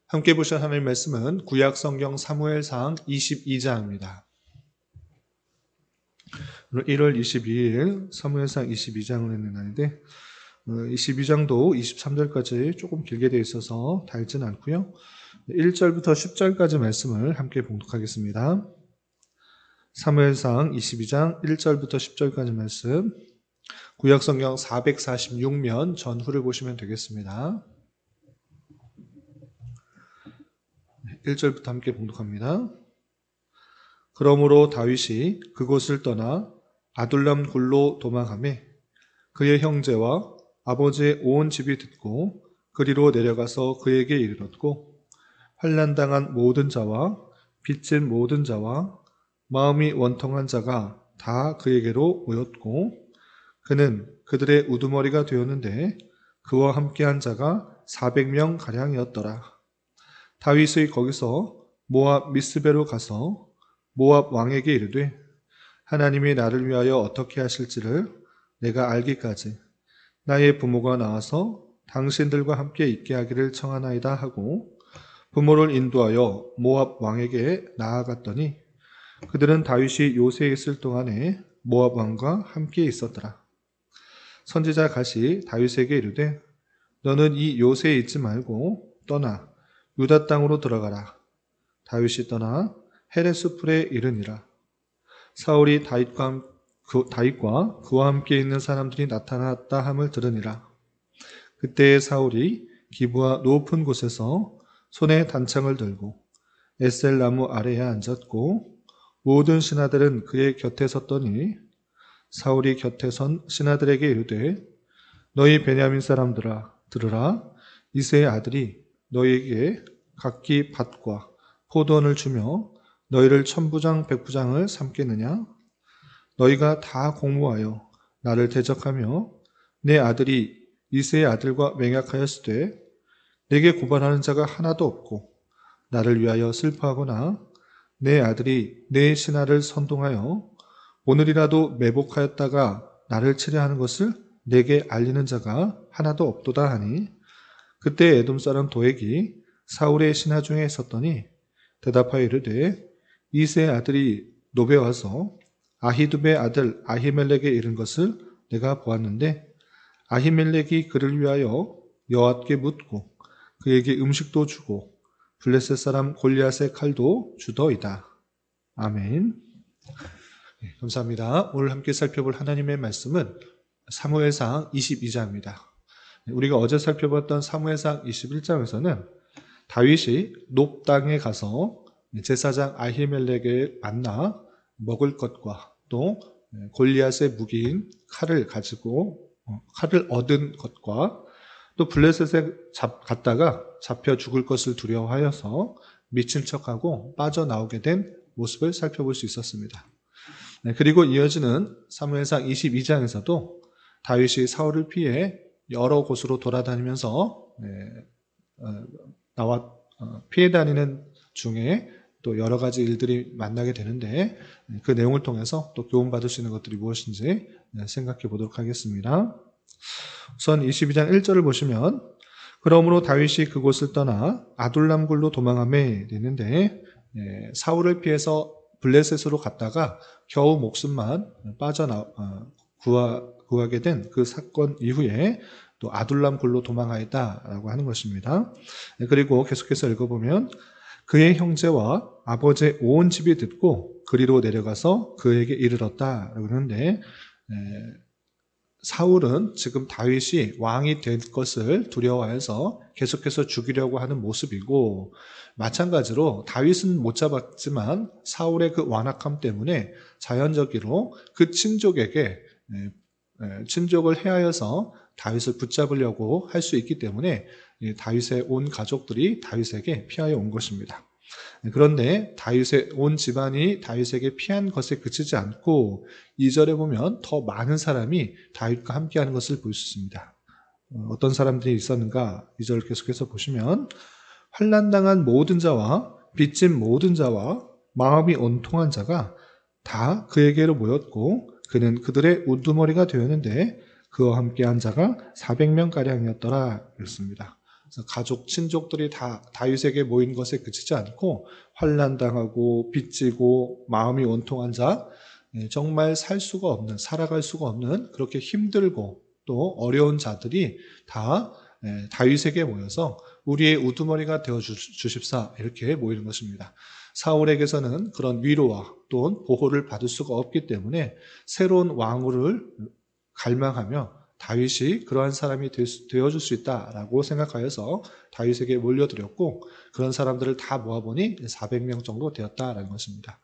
함께 보실 하나님의 말씀은 구약 성경 사무엘상 22장입니다. 1월 22일 사무엘상 22장을 했는 날인데 22장도 23절까지 조금 길게 되어 있어서 다 읽지는 않고요. 1절부터 10절까지 말씀을 함께 봉독하겠습니다. 사무엘상 22장 1절부터 10절까지 말씀, 구약 성경 446면 전후를 보시면 되겠습니다. 1절부터 함께 봉독합니다. 그러므로 다윗이 그곳을 떠나 아둘람 굴로 도망하매 그의 형제와 아버지의 온 집이 듣고 그리로 내려가서 그에게 이르렀고, 환난당한 모든 자와 빚진 모든 자와 마음이 원통한 자가 다 그에게로 모였고, 그는 그들의 우두머리가 되었는데 그와 함께한 자가 400명 가량이었더라. 다윗이 거기서 모압 미스베로 가서 모압 왕에게 이르되, 하나님이 나를 위하여 어떻게 하실지를 내가 알기까지 나의 부모가 나와서 당신들과 함께 있게 하기를 청하나이다 하고 부모를 인도하여 모압 왕에게 나아갔더니, 그들은 다윗이 요새에 있을 동안에 모압 왕과 함께 있었더라. 선지자 갓이 다윗에게 이르되, 너는 이 요새에 있지 말고 떠나 유다 땅으로 들어가라. 다윗이 떠나 헤레스 풀에 이르니라. 사울이 다윗과 그와 함께 있는 사람들이 나타났다 함을 들으니라. 그때에 사울이 기브와 높은 곳에서 손에 단창을 들고 에셀 나무 아래에 앉았고, 모든 신하들은 그의 곁에 섰더니 사울이 곁에 선 신하들에게 이르되, 너희 베냐민 사람들아 들으라. 이새의 아들이 너희에게 각기 밭과 포도원을 주며 너희를 천부장 백부장을 삼겠느냐? 너희가 다 공모하여 나를 대적하며 내 아들이 이새의 아들과 맹약하였으되 내게 고발하는 자가 하나도 없고 나를 위하여 슬퍼하거나 내 아들이 내 신하를 선동하여 오늘이라도 매복하였다가 나를 치려하는 것을 내게 알리는 자가 하나도 없도다 하니, 그때 에돔 사람 도액이 사울의 신하 중에 있었더니 대답하여 이르되, 이새의 아들이 노베 와서 아히두베의 아들 아히멜렉에 이른 것을 내가 보았는데, 아히멜렉이 그를 위하여 여호와께 묻고 그에게 음식도 주고 블레셋 사람 골리앗의 칼도 주더이다. 아멘. 감사합니다. 오늘 함께 살펴볼 하나님의 말씀은 사무엘상 22장입니다. 우리가 어제 살펴봤던 사무엘상 21장에서는 다윗이 높 땅에 가서 제사장 아히멜렉을 만나 먹을 것과 또 골리앗의 무기인 칼을 가지고 칼을 얻은 것과 또 블레셋에 갔다가 잡혀 죽을 것을 두려워하여서 미친 척하고 빠져나오게 된 모습을 살펴볼 수 있었습니다. 그리고 이어지는 사무엘상 22장에서도 다윗이 사울을 피해 여러 곳으로 돌아다니면서 피해 다니는 중에 또 여러 가지 일들이 만나게 되는데, 그 내용을 통해서 또 교훈받을 수 있는 것들이 무엇인지 생각해 보도록 하겠습니다. 우선 22장 1절을 보시면, 그러므로 다윗이 그곳을 떠나 아둘람 굴로 도망하매 되는데, 사울을 피해서 블레셋으로 갔다가 겨우 목숨만 구하게 된 그 사건 이후에 또 아둘람 굴로 도망하였다라고 하는 것입니다. 그리고 계속해서 읽어보면, 그의 형제와 아버지의 온 집이 듣고 그리로 내려가서 그에게 이르렀다라고 하는데, 사울은 지금 다윗이 왕이 될 것을 두려워해서 계속해서 죽이려고 하는 모습이고, 마찬가지로 다윗은 못 잡았지만 사울의 그 완악함 때문에 자연적으로 그 친족에게 친족을 해하여서 다윗을 붙잡으려고 할 수 있기 때문에 다윗의 온 가족들이 다윗에게 피하여 온 것입니다. 그런데 다윗의 온 집안이 다윗에게 피한 것에 그치지 않고 2절에 보면 더 많은 사람이 다윗과 함께하는 것을 볼 수 있습니다. 어떤 사람들이 있었는가? 2절 계속해서 보시면, 환난당한 모든 자와 빚진 모든 자와 마음이 온통한 자가 다 그에게로 모였고 그는 그들의 우두머리가 되었는데 그와 함께한 자가 400명가량이었더라. 그랬습니다. 그래서 가족, 친족들이 다 다윗에게 모인 것에 그치지 않고 환난당하고 빚지고 마음이 원통한 자, 정말 살 수가 없는, 살아갈 수가 없는 그렇게 힘들고 또 어려운 자들이 다 다윗에게 모여서 우리의 우두머리가 되어 주십사 이렇게 모이는 것입니다. 사울에게서는 그런 위로와 또 보호를 받을 수가 없기 때문에 새로운 왕후를 갈망하며 다윗이 그러한 사람이 되어줄 수 있다라고 생각하여서 다윗에게 몰려들었고 그런 사람들을 다 모아보니 400명 정도 되었다라는 것입니다.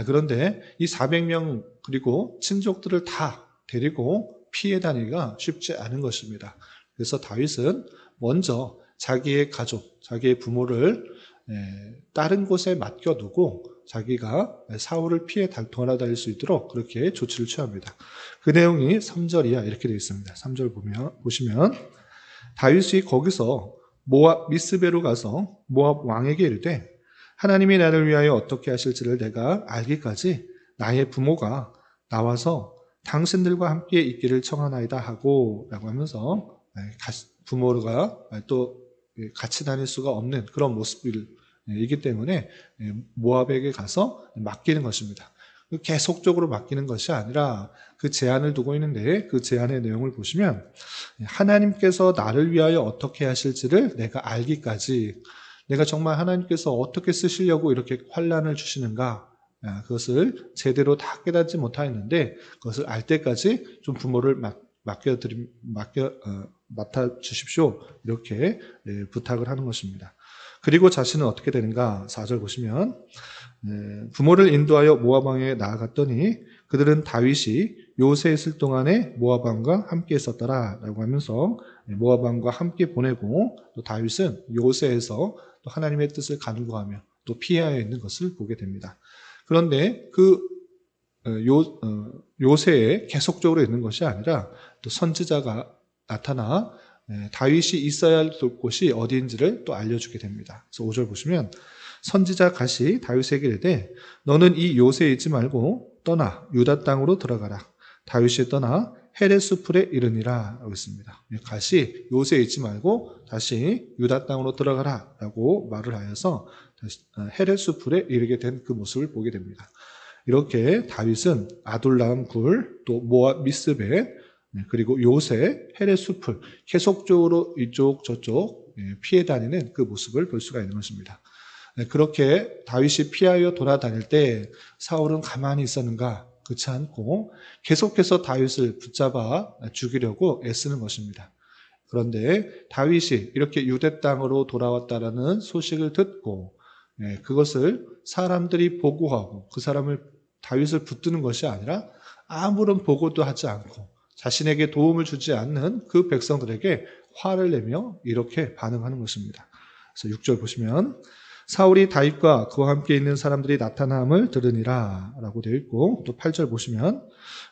그런데 이 400명 그리고 친족들을 다 데리고 피해 다니기가 쉽지 않은 것입니다. 그래서 다윗은 먼저 자기의 가족, 자기의 부모를 다른 곳에 맡겨두고 자기가 사울을 피해 돌아다닐 수 있도록 그렇게 조치를 취합니다. 그 내용이 3절 이하 이렇게 되어 있습니다. 3절 보시면 다윗이 거기서 모압 미스베로 가서 모압 왕에게 이르되 하나님이 나를 위하여 어떻게 하실지를 내가 알기까지 나의 부모가 나와서 당신들과 함께 있기를 청하나이다 하고 라고 하면서 부모가 또 같이 다닐 수가 없는 그런 모습이기 때문에 모압에게 가서 맡기는 것입니다. 계속적으로 맡기는 것이 아니라 그 제한을 두고 있는데 그 제한의 내용을 보시면 하나님께서 나를 위하여 어떻게 하실지를 내가 알기까지 내가 정말 하나님께서 어떻게 쓰시려고 이렇게 환난을 주시는가 그것을 제대로 다 깨닫지 못하였는데 그것을 알 때까지 좀 부모를 맡아 주십시오. 이렇게 부탁을 하는 것입니다. 그리고 자신은 어떻게 되는가? 4절 보시면 부모를 인도하여 모압 왕에 나아갔더니 그들은 다윗이 요새에 있을 동안에 모압 왕과 함께 있었더라라고 하면서 모압 왕과 함께 보내고 또 다윗은 요새에서 또 하나님의 뜻을 간구하며 또 피하여 있는 것을 보게 됩니다. 그런데 그 요새에 계속적으로 있는 것이 아니라 또 선지자가 나타나 다윗이 있어야 할 곳이 어디인지를 또 알려주게 됩니다. 그래서 5절 보시면 선지자 갓이 다윗에게 이르되 너는 이 요새에 있지 말고 떠나 유다 땅으로 들어가라. 다윗이 떠나 헤레스풀에 이르니라 라고 했습니다. 갓이 요새에 있지 말고 다시 유다 땅으로 들어가라 라고 말을 하여서 헤레스풀에 이르게 된 그 모습을 보게 됩니다. 이렇게 다윗은 아둘람 굴, 또 모압 미스베, 그리고 요새, 헤레스풀 계속적으로 이쪽 저쪽 피해 다니는 그 모습을 볼 수가 있는 것입니다. 그렇게 다윗이 피하여 돌아다닐 때 사울은 가만히 있었는가? 그렇지 않고 계속해서 다윗을 붙잡아 죽이려고 애쓰는 것입니다. 그런데 다윗이 이렇게 유대 땅으로 돌아왔다라는 소식을 듣고 그것을 사람들이 보고하고 그 사람을 다윗을 붙드는 것이 아니라 아무런 보고도 하지 않고 자신에게 도움을 주지 않는 그 백성들에게 화를 내며 이렇게 반응하는 것입니다. 그래서 6절 보시면 사울이 다윗과 그와 함께 있는 사람들이 나타남을 들으니라 라고 되어 있고 또 8절 보시면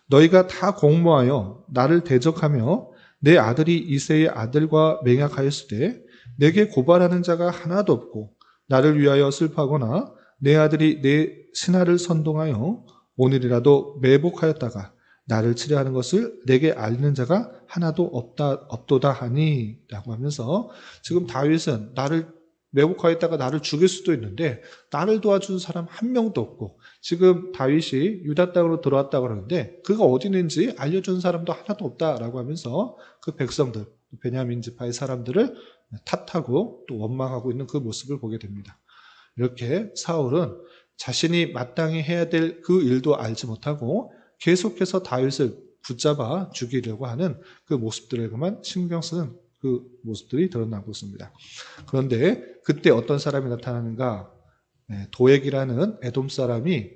너희가 다 공모하여 나를 대적하며 내 아들이 이새의 아들과 맹약하였으되 내게 고발하는 자가 하나도 없고 나를 위하여 슬퍼하거나 내 아들이 내 신하를 선동하여 오늘이라도 매복하였다가 나를 치려하는 것을 내게 알리는 자가 하나도 없도다 하니 라고 하면서 지금 다윗은 나를 매복하였다가 나를 죽일 수도 있는데 나를 도와준 사람 한 명도 없고 지금 다윗이 유다 땅으로 들어왔다고 그러는데 그가 어디 있는지 알려준 사람도 하나도 없다라고 하면서 그 백성들 베냐민 지파의 사람들을 탓하고 또 원망하고 있는 그 모습을 보게 됩니다. 이렇게 사울은 자신이 마땅히 해야 될 그 일도 알지 못하고 계속해서 다윗을 붙잡아 죽이려고 하는 그 모습들에게만 신경 쓰는 그 모습들이 드러나고 있습니다. 그런데 그때 어떤 사람이 나타나는가? 도액이라는 에돔 사람이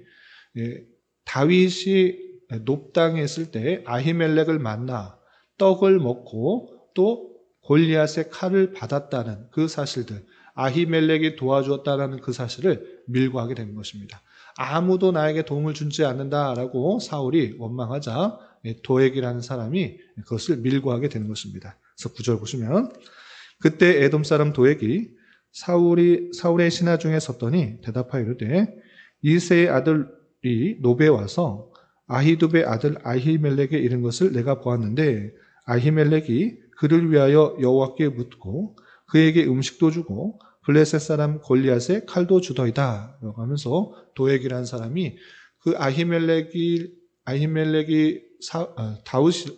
다윗이 높당에 있을 때 아히멜렉을 만나 떡을 먹고 또 골리앗의 칼을 받았다는 그 사실들, 아히멜렉이 도와주었다는 그 사실을 밀고하게 된 것입니다. 아무도 나에게 도움을 주지 않는다라고 사울이 원망하자 도액이라는 사람이 그것을 밀고하게 되는 것입니다. 그래서 9절 보시면 그때 에돔 사람 도액이 사울의 신하 중에 섰더니 대답하여 이르되 이새의 아들이 노베에 와서 아히두베 아들 아히멜렉에 이른 것을 내가 보았는데 아히멜렉이 그를 위하여 여호와께 묻고 그에게 음식도 주고 블레셋 사람 골리앗의 칼도 주더이다 라고 하면서 도액이라는 사람이 그 아히멜렉이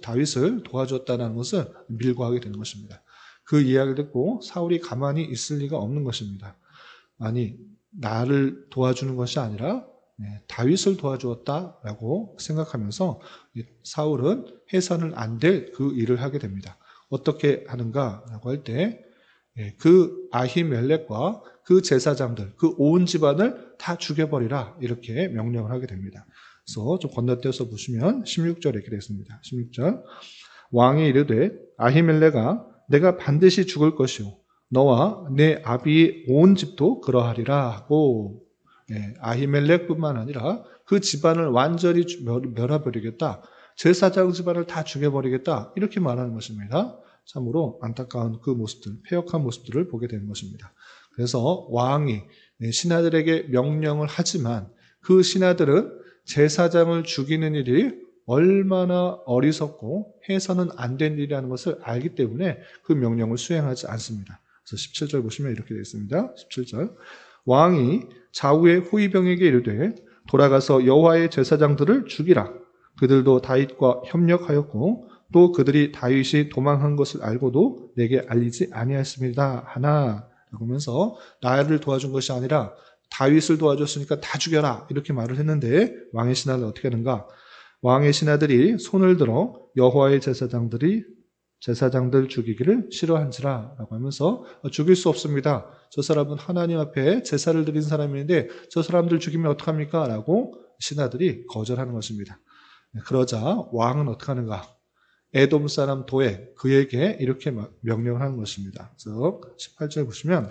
다윗을 도와줬다는 것을 밀고하게 되는 것입니다. 그 이야기를 듣고 사울이 가만히 있을 리가 없는 것입니다. 아니, 나를 도와주는 것이 아니라 다윗을 도와주었다라고 생각하면서 사울은 해서는 안 될 그 일을 하게 됩니다. 어떻게 하는가라고 할 때 그 아히멜렉과 그 제사장들, 그 온 집안을 다 죽여버리라 이렇게 명령을 하게 됩니다. 그래서 좀 건너뛰어서 보시면 16절에 이렇게 되겠습니다. 16절 왕이 이르되 아히멜렉아 내가 반드시 죽을 것이요 너와 내 아비의 온 집도 그러하리라 하고 아히멜렉뿐만 아니라 그 집안을 완전히 멸해버리겠다. 제사장 집안을 다 죽여버리겠다. 이렇게 말하는 것입니다. 참으로 안타까운 그 모습들, 패역한 모습들을 보게 되는 것입니다. 그래서 왕이 신하들에게 명령을 하지만 그 신하들은 제사장을 죽이는 일이 얼마나 어리석고 해서는 안 된 일이라는 것을 알기 때문에 그 명령을 수행하지 않습니다. 그래서 17절 보시면 이렇게 되어 있습니다. 17절 왕이 좌우의 호위병에게 이르되 돌아가서 여호와의 제사장들을 죽이라. 그들도 다윗과 협력하였고 또 그들이 다윗이 도망한 것을 알고도 내게 알리지 아니하였습니다 하나 라고 하면서 나를 도와준 것이 아니라 다윗을 도와줬으니까 다 죽여라 이렇게 말을 했는데 왕의 신하들 어떻게 하는가? 왕의 신하들이 손을 들어 여호와의 제사장들 죽이기를 싫어한지라 라고 하면서 죽일 수 없습니다. 저 사람은 하나님 앞에 제사를 드린 사람인데 저 사람들 죽이면 어떡합니까? 라고 신하들이 거절하는 것입니다. 그러자 왕은 어떻게 하는가? 에돔 사람 도액 그에게 이렇게 명령을 하는 것입니다. 그래서 18절 보시면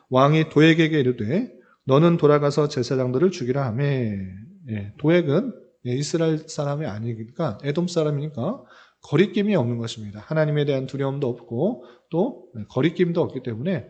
왕이 도액에게 이르되 너는 돌아가서 제사장들을 죽이라 하며 도액은 이스라엘 사람이 아니니까 에돔 사람이니까 거리낌이 없는 것입니다. 하나님에 대한 두려움도 없고 또 거리낌도 없기 때문에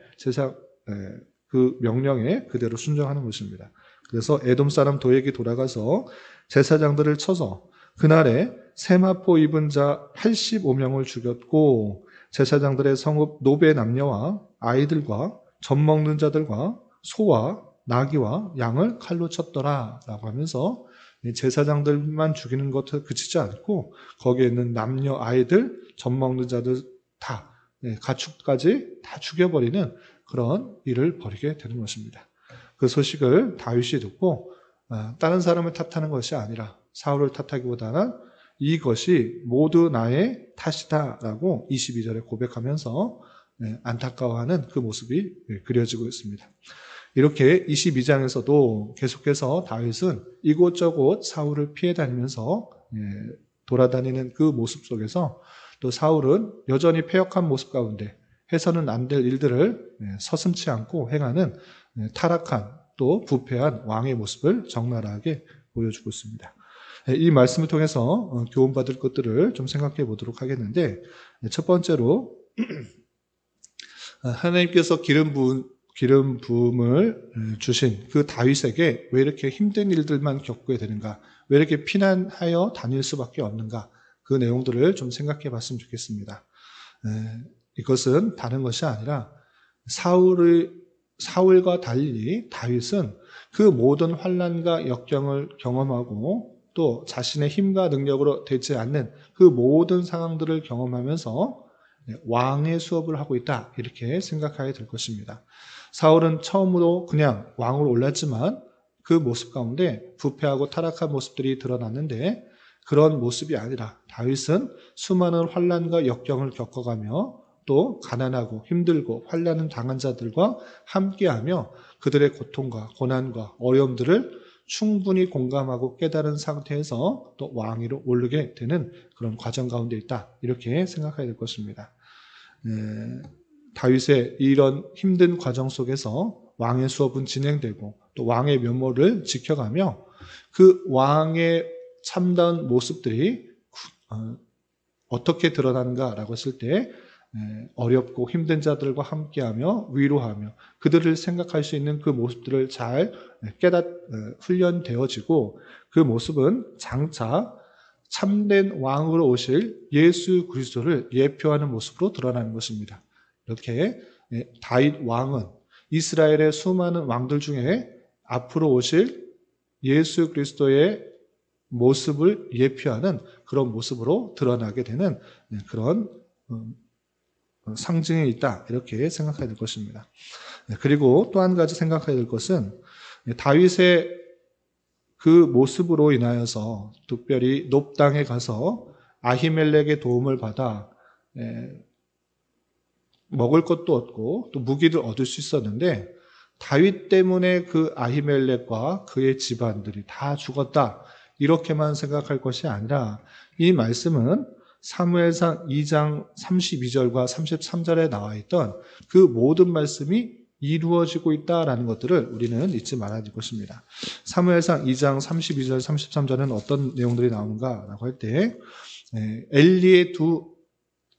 그 명령에 그대로 순종하는 것입니다. 그래서 에돔 사람 도액이 돌아가서 제사장들을 쳐서 그날에 세마포 입은 자 85명을 죽였고 제사장들의 성읍 노베 남녀와 아이들과 젖 먹는 자들과 소와 나귀와 양을 칼로 쳤더라 라고 하면서 제사장들만 죽이는 것도 그치지 않고 거기에 있는 남녀 아이들 젖 먹는 자들 다 가축까지 다 죽여버리는 그런 일을 벌이게 되는 것입니다. 그 소식을 다윗이 듣고 다른 사람을 탓하는 것이 아니라 사울을 탓하기보다는 이것이 모두 나의 탓이다라고 22절에 고백하면서 안타까워하는 그 모습이 그려지고 있습니다. 이렇게 22장에서도 계속해서 다윗은 이곳저곳 사울을 피해 다니면서 돌아다니는 그 모습 속에서 또 사울은 여전히 패역한 모습 가운데 해서는 안 될 일들을 서슴지 않고 행하는 타락한 또 부패한 왕의 모습을 적나라하게 보여주고 있습니다. 이 말씀을 통해서 교훈받을 것들을 좀 생각해 보도록 하겠는데 첫 번째로 하나님께서 기름 부음을 주신 그 다윗에게 왜 이렇게 힘든 일들만 겪게 되는가? 왜 이렇게 피난하여 다닐 수밖에 없는가? 그 내용들을 좀 생각해 봤으면 좋겠습니다. 이것은 다른 것이 아니라 사울과 달리 다윗은 그 모든 환난과 역경을 경험하고 또 자신의 힘과 능력으로 되지 않는 그 모든 상황들을 경험하면서 왕의 수업을 하고 있다 이렇게 생각하게 될 것입니다. 사울은 처음으로 그냥 왕으로 올랐지만 그 모습 가운데 부패하고 타락한 모습들이 드러났는데 그런 모습이 아니라 다윗은 수많은 환난과 역경을 겪어가며 또 가난하고 힘들고 환난을 당한 자들과 함께하며 그들의 고통과 고난과 어려움들을 충분히 공감하고 깨달은 상태에서 또 왕위로 오르게 되는 그런 과정 가운데 있다 이렇게 생각해야 될 것입니다. 다윗의 이런 힘든 과정 속에서 왕의 수업은 진행되고 또 왕의 면모를 지켜가며 그 왕의 참다운 모습들이 어떻게 드러나는가라고 했을 때 어렵고 힘든 자들과 함께하며 위로하며 그들을 생각할 수 있는 그 모습들을 잘 훈련되어지고 그 모습은 장차 참된 왕으로 오실 예수 그리스도를 예표하는 모습으로 드러나는 것입니다. 이렇게 다윗 왕은 이스라엘의 수많은 왕들 중에 앞으로 오실 예수 그리스도의 모습을 예표하는 그런 모습으로 드러나게 되는 그런 상징이 있다. 이렇게 생각해야 될 것입니다. 그리고 또 한 가지 생각해야 될 것은 다윗의 그 모습으로 인하여서 특별히 놉 땅에 가서 아히멜렉의 도움을 받아 먹을 것도 얻고 또 무기를 얻을 수 있었는데 다윗 때문에 그 아히멜렉과 그의 집안들이 다 죽었다. 이렇게만 생각할 것이 아니라 이 말씀은 사무엘상 2장 32절과 33절에 나와 있던 그 모든 말씀이 이루어지고 있다라는 것들을 우리는 잊지 말아야 될 것입니다. 사무엘상 2장 32절, 33절은 어떤 내용들이 나오는가라고 할 때 엘리의 두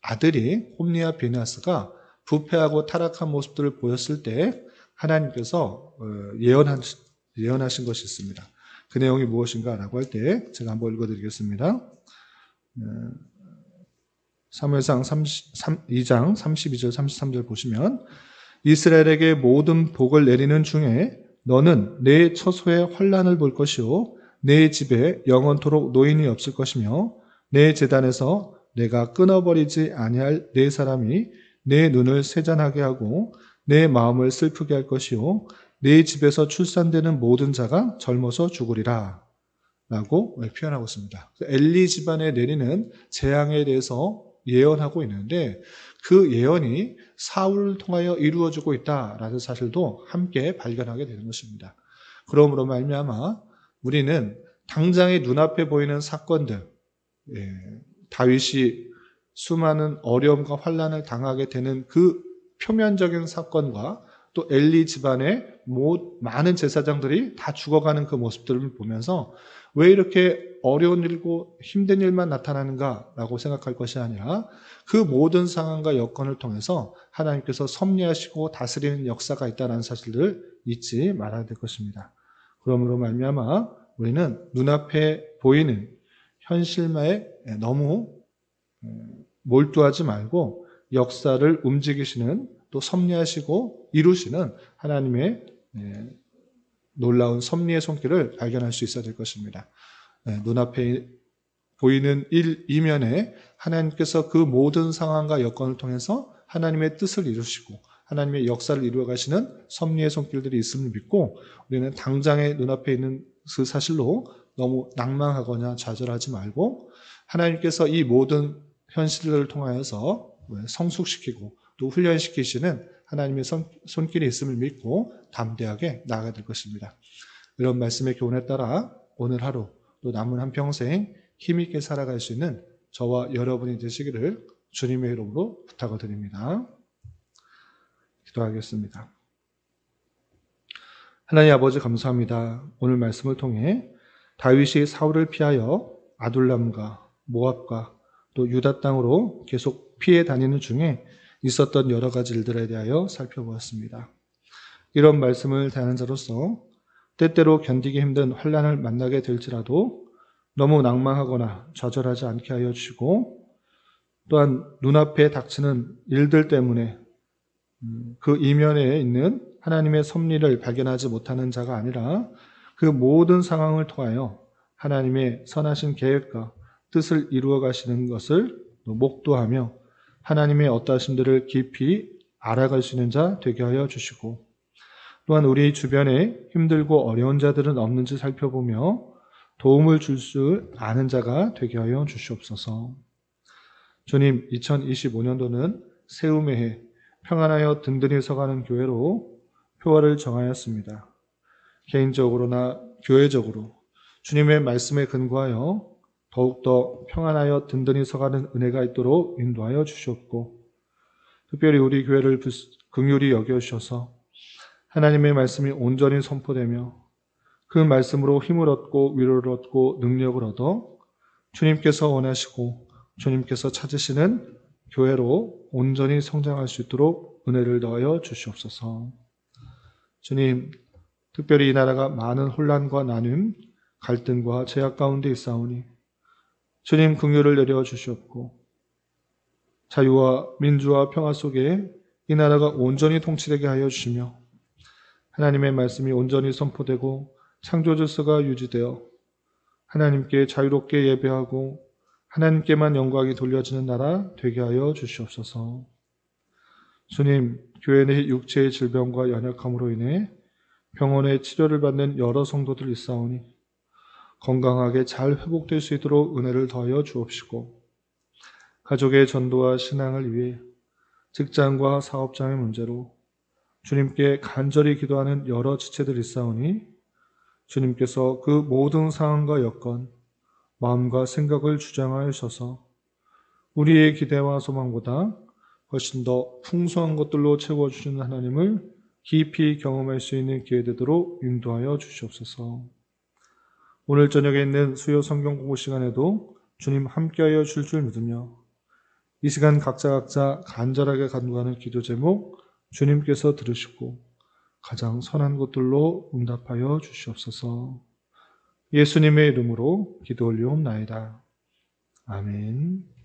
아들이 홈리와 비느하스가 부패하고 타락한 모습들을 보였을 때 하나님께서 예언하신 것이 있습니다. 그 내용이 무엇인가라고 할 때 제가 한번 읽어드리겠습니다. 사무엘상 2장 32절 33절 보시면 이스라엘에게 모든 복을 내리는 중에 너는 내 처소에 환난을 볼 것이요 내 집에 영원토록 노인이 없을 것이며 내 제단에서 내가 끊어버리지 아니할 네 사람이 내 눈을 세잔하게 하고 내 마음을 슬프게 할 것이요 내 집에서 출산되는 모든 자가 젊어서 죽으리라 라고 표현하고 있습니다. 엘리 집안에 내리는 재앙에 대해서 예언하고 있는데 그 예언이 사울을 통하여 이루어지고 있다라는 사실도 함께 발견하게 되는 것입니다. 그러므로 말미암아 우리는 당장의 눈앞에 보이는 사건들, 다윗이 수많은 어려움과 환난을 당하게 되는 그 표면적인 사건과 또 엘리 집안의 많은 제사장들이 다 죽어가는 그 모습들을 보면서 왜 이렇게 어려운 일고 힘든 일만 나타나는가라고 생각할 것이 아니라 그 모든 상황과 여건을 통해서 하나님께서 섭리하시고 다스리는 역사가 있다는 사실을 잊지 말아야 될 것입니다. 그러므로 말미암아 우리는 눈앞에 보이는 현실만에 너무 몰두하지 말고 역사를 움직이시는 또 섭리하시고 이루시는 하나님의 놀라운 섭리의 손길을 발견할 수 있어야 될 것입니다. 눈앞에 보이는 일 이면에 하나님께서 그 모든 상황과 여건을 통해서 하나님의 뜻을 이루시고 하나님의 역사를 이루어 가시는 섭리의 손길들이 있음을 믿고 우리는 당장의 눈앞에 있는 그 사실로 너무 낭망하거나 좌절하지 말고 하나님께서 이 모든 현실들을 통하여서 성숙시키고 또 훈련시키시는 하나님의 손길이 있음을 믿고 담대하게 나아가야 될 것입니다. 이런 말씀의 교훈에 따라 오늘 하루 또 남은 한평생 힘있게 살아갈 수 있는 저와 여러분이 되시기를 주님의 이름으로 부탁을 드립니다. 기도하겠습니다. 하나님 아버지 감사합니다. 오늘 말씀을 통해 다윗이 사울을 피하여 아둘람과 모압과 또 유다 땅으로 계속 피해 다니는 중에 있었던 여러 가지 일들에 대하여 살펴보았습니다. 이런 말씀을 대하는 자로서 때때로 견디기 힘든 환난을 만나게 될지라도 너무 낭망하거나 좌절하지 않게 하여 주시고 또한 눈앞에 닥치는 일들 때문에 그 이면에 있는 하나님의 섭리를 발견하지 못하는 자가 아니라 그 모든 상황을 통하여 하나님의 선하신 계획과 뜻을 이루어 가시는 것을 목도하며 하나님의 어떠하심들을 깊이 알아갈 수 있는 자 되게 하여 주시고 또한 우리 주변에 힘들고 어려운 자들은 없는지 살펴보며 도움을 줄 수 아는 자가 되게 하여 주시옵소서. 주님, 2025년도는 세움의 해, 평안하여 든든히 서가는 교회로 표어를 정하였습니다. 개인적으로나 교회적으로 주님의 말씀에 근거하여 더욱더 평안하여 든든히 서가는 은혜가 있도록 인도하여 주시옵고 특별히 우리 교회를 긍휼히 여겨주셔서 하나님의 말씀이 온전히 선포되며 그 말씀으로 힘을 얻고 위로를 얻고 능력을 얻어 주님께서 원하시고 주님께서 찾으시는 교회로 온전히 성장할 수 있도록 은혜를 더하여 주시옵소서. 주님, 특별히 이 나라가 많은 혼란과 나눔, 갈등과 제약 가운데 있사오니 주님 긍휼을 내려 주시옵고 자유와 민주와 평화 속에 이 나라가 온전히 통치되게 하여 주시며 하나님의 말씀이 온전히 선포되고 창조 질서가 유지되어 하나님께 자유롭게 예배하고 하나님께만 영광이 돌려지는 나라 되게 하여 주시옵소서. 주님, 교회 내 육체의 질병과 연약함으로 인해 병원에 치료를 받는 여러 성도들 있사오니 건강하게 잘 회복될 수 있도록 은혜를 더하여 주옵시고 가족의 전도와 신앙을 위해 직장과 사업장의 문제로 주님께 간절히 기도하는 여러 지체들이 있사오니 주님께서 그 모든 상황과 여건, 마음과 생각을 주장하여 주셔서 우리의 기대와 소망보다 훨씬 더 풍성한 것들로 채워주시는 하나님을 깊이 경험할 수 있는 기회 되도록 인도하여 주시옵소서. 오늘 저녁에 있는 수요 성경 공부 시간에도 주님 함께하여 줄 줄 믿으며 이 시간 각자 간절하게 간구하는 기도 제목 주님께서 들으시고 가장 선한 것들로 응답하여 주시옵소서. 예수님의 이름으로 기도 올리옵나이다. 아멘.